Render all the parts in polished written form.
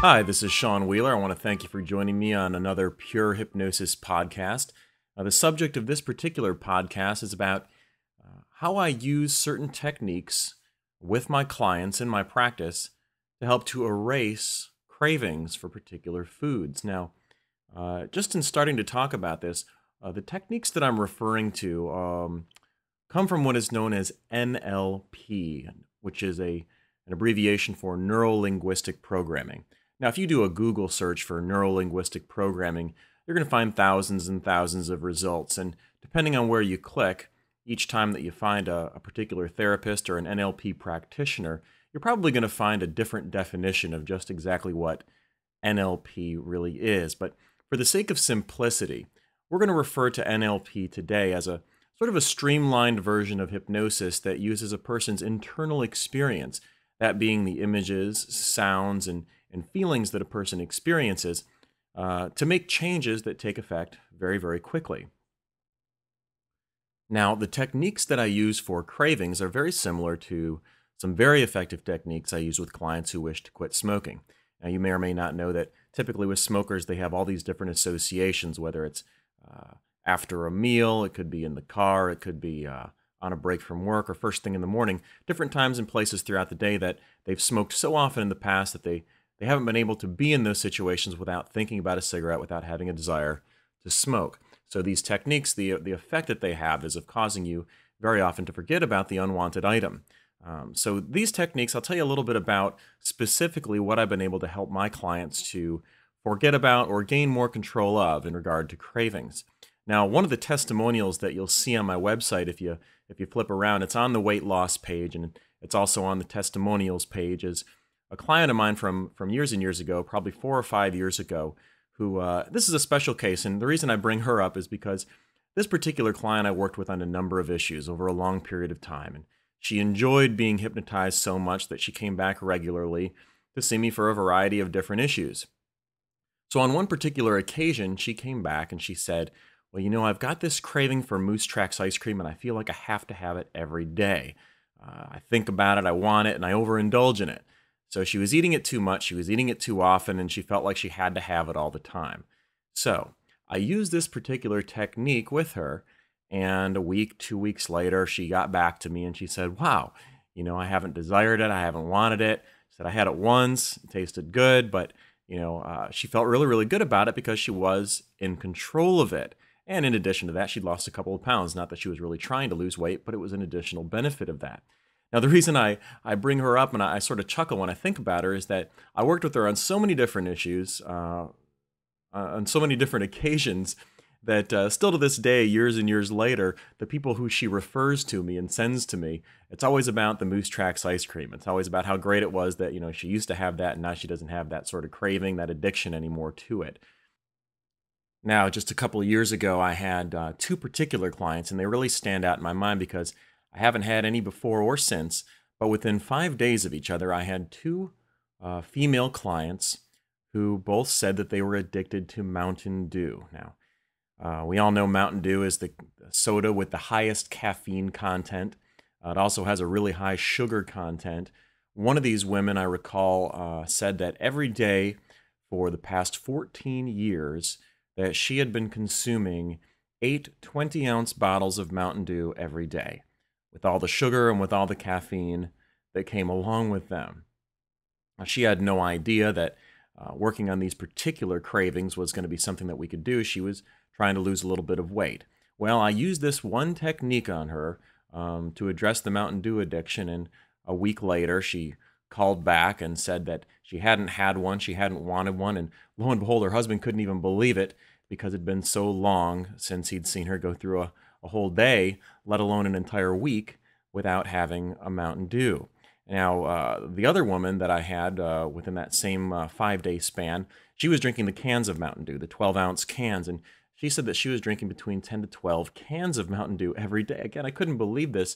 Hi, this is Sean Wheeler. I want to thank you for joining me on another Pure Hypnosis podcast. The subject of this particular podcast is about how I use certain techniques with my clients in my practice to help to erase cravings for particular foods. Now, just in starting to talk about this, the techniques that I'm referring to come from what is known as NLP, which is an abbreviation for neuro-linguistic programming. Now, if you do a Google search for neuro-linguistic programming, you're going to find thousands and thousands of results. And depending on where you click, each time that you find a particular therapist or an NLP practitioner, you're probably going to find a different definition of just exactly what NLP really is. But for the sake of simplicity, we're going to refer to NLP today as a sort of a streamlined version of hypnosis that uses a person's internal experience, that being the images, sounds, and feelings that a person experiences, to make changes that take effect very, very quickly. Now, the techniques that I use for cravings are very similar to some very effective techniques I use with clients who wish to quit smoking. Now, you may or may not know that typically with smokers, they have all these different associations, whether it's after a meal, it could be in the car, it could be on a break from work, or first thing in the morning, different times and places throughout the day that they've smoked so often in the past that they haven't been able to be in those situations without thinking about a cigarette, without having a desire to smoke. So these techniques, the effect that they have is of causing you very often to forget about the unwanted item. So these techniques, I'll tell you a little bit about specifically what I've been able to help my clients to forget about or gain more control of in regard to cravings. Now, one of the testimonials that you'll see on my website, if you flip around, it's on the weight loss page, and it's also on the testimonials page, is a client of mine from years and years ago, probably 4 or 5 years ago, who, this is a special case, and the reason I bring her up is because this particular client I worked with on a number of issues over a long period of time, and she enjoyed being hypnotized so much that she came back regularly to see me for a variety of different issues. So on one particular occasion, she came back and she said, well, I've got this craving for Moose Tracks ice cream, and I feel like I have to have it every day. I think about it, I want it, and I overindulge in it. So she was eating it too much, she was eating it too often, and she felt like she had to have it all the time. So I used this particular technique with her, and a week, 2 weeks later, she got back to me and she said, wow, I haven't desired it, I haven't wanted it. She said, I had it once, it tasted good, but she felt really, really good about it because she was in control of it. And in addition to that, she'd lost a couple of pounds. Not that she was really trying to lose weight, but it was an additional benefit of that. Now, the reason I bring her up and I sort of chuckle when I think about her is that I worked with her on so many different issues, on so many different occasions, that still to this day, years and years later, the people who she refers to me and sends to me, it's always about the Moose Tracks ice cream. It's always about how great it was that, she used to have that and now she doesn't have that sort of craving, that addiction anymore to it. Now, just a couple of years ago, I had two particular clients, and they really stand out in my mind because I haven't had any before or since, but within 5 days of each other, I had two female clients who both said that they were addicted to Mountain Dew. Now, we all know Mountain Dew is the soda with the highest caffeine content. It also has a really high sugar content. One of these women, I recall, said that every day for the past 14 years, that she had been consuming 8 20-ounce bottles of Mountain Dew every day, with all the sugar and with all the caffeine that came along with them. Now, she had no idea that working on these particular cravings was going to be something that we could do. She was trying to lose a little bit of weight. Well, I used this one technique on her to address the Mountain Dew addiction, and a week later, she called back and said that she hadn't had one, she hadn't wanted one, and lo and behold, her husband couldn't even believe it because it'd been so long since he'd seen her go through a whole day, let alone an entire week, without having a Mountain Dew. Now, the other woman that I had within that same 5-day span, she was drinking the cans of Mountain Dew, the 12-ounce cans, and she said that she was drinking between 10 to 12 cans of Mountain Dew every day. Again, I couldn't believe this.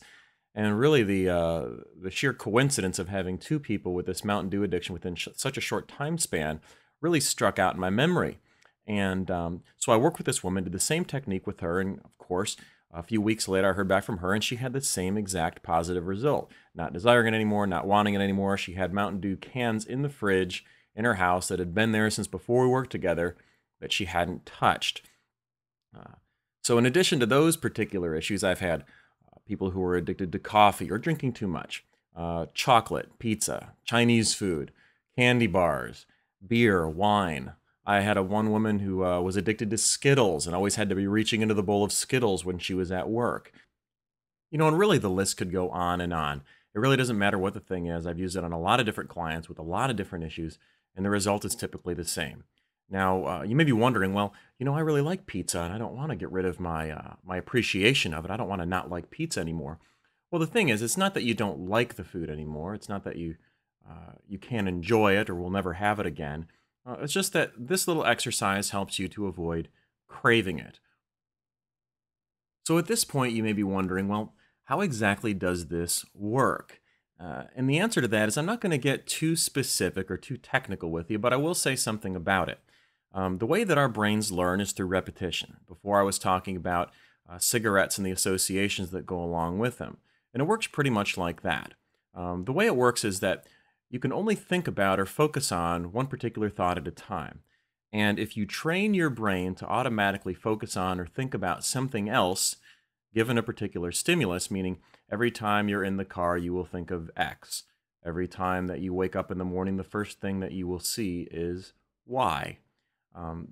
And really, the sheer coincidence of having two people with this Mountain Dew addiction within such a short time span really struck out in my memory. And so I worked with this woman, did the same technique with her, and of course, a few weeks later, I heard back from her, and she had the same exact positive result. Not desiring it anymore, not wanting it anymore. She had Mountain Dew cans in the fridge in her house that had been there since before we worked together that she hadn't touched. So in addition to those particular issues, I've had people who were addicted to coffee or drinking too much, chocolate, pizza, Chinese food, candy bars, beer, wine. I had one woman who was addicted to Skittles and always had to be reaching into the bowl of Skittles when she was at work. And really the list could go on and on. It really doesn't matter what the thing is. I've used it on a lot of different clients with a lot of different issues, and the result is typically the same. Now, you may be wondering, well, I really like pizza, and I don't want to get rid of my appreciation of it. I don't want to not like pizza anymore. Well, the thing is, it's not that you don't like the food anymore. It's not that you can't enjoy it or will never have it again. It's just that this little exercise helps you to avoid craving it. So at this point, you may be wondering, well, how exactly does this work? And the answer to that is I'm not going to get too specific or too technical with you, but I will say something about it. The way that our brains learn is through repetition. Before I was talking about cigarettes and the associations that go along with them. And it works pretty much like that. The way it works is that you can only think about or focus on one particular thought at a time. And if you train your brain to automatically focus on or think about something else, given a particular stimulus, meaning every time you're in the car, you will think of X. Every time that you wake up in the morning, the first thing that you will see is Y.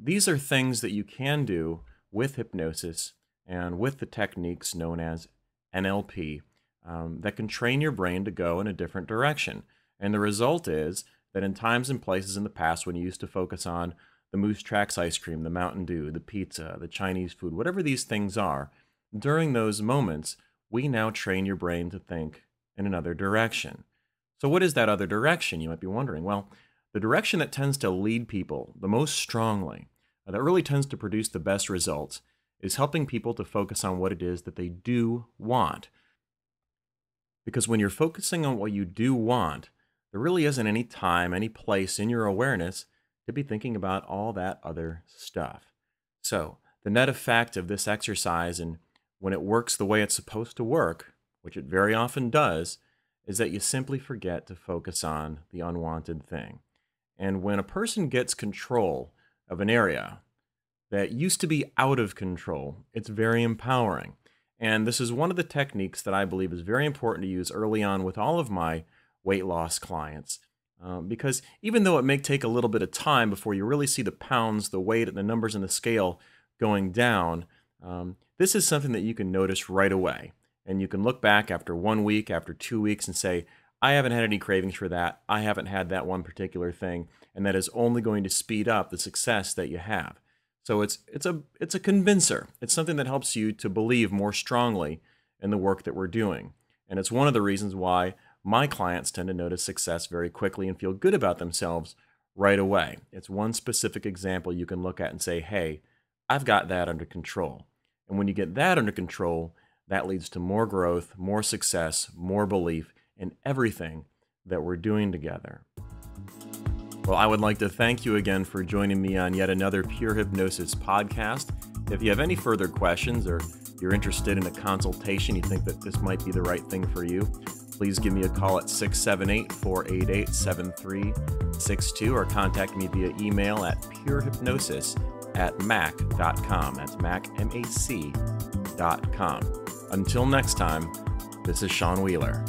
These are things that you can do with hypnosis and with the techniques known as NLP that can train your brain to go in a different direction. And the result is that in times and places in the past when you used to focus on the Moose Tracks ice cream, the Mountain Dew, the pizza, the Chinese food, whatever these things are, during those moments, we now train your brain to think in another direction. So what is that other direction, you might be wondering? Well, the direction that tends to lead people the most strongly, that really tends to produce the best results, is helping people to focus on what it is that they do want. Because when you're focusing on what you do want, there really isn't any time, any place in your awareness to be thinking about all that other stuff. So the net effect of this exercise, and when it works the way it's supposed to work, which it very often does, is that you simply forget to focus on the unwanted thing. And when a person gets control of an area that used to be out of control, it's very empowering. And this is one of the techniques that I believe is very important to use early on with all of my weight loss clients. Because even though it may take a little bit of time before you really see the pounds, the weight, and the numbers in the scale going down, this is something that you can notice right away. And you can look back after 1 week, after 2 weeks, and say, I haven't had any cravings for that. I haven't had that one particular thing. And that is only going to speed up the success that you have. So it's a convincer. It's something that helps you to believe more strongly in the work that we're doing. And it's one of the reasons why my clients tend to notice success very quickly and feel good about themselves right away. It's one specific example you can look at and say, hey, I've got that under control. And when you get that under control, that leads to more growth, more success, more belief in everything that we're doing together. Well, I would like to thank you again for joining me on yet another Pure Hypnosis podcast. If you have any further questions or you're interested in a consultation, you think that this might be the right thing for you, please give me a call at 678-488-7362 or contact me via email at purehypnosis@mac.com. That's Mac, M-A-C.com. Until next time, this is Sean Wheeler.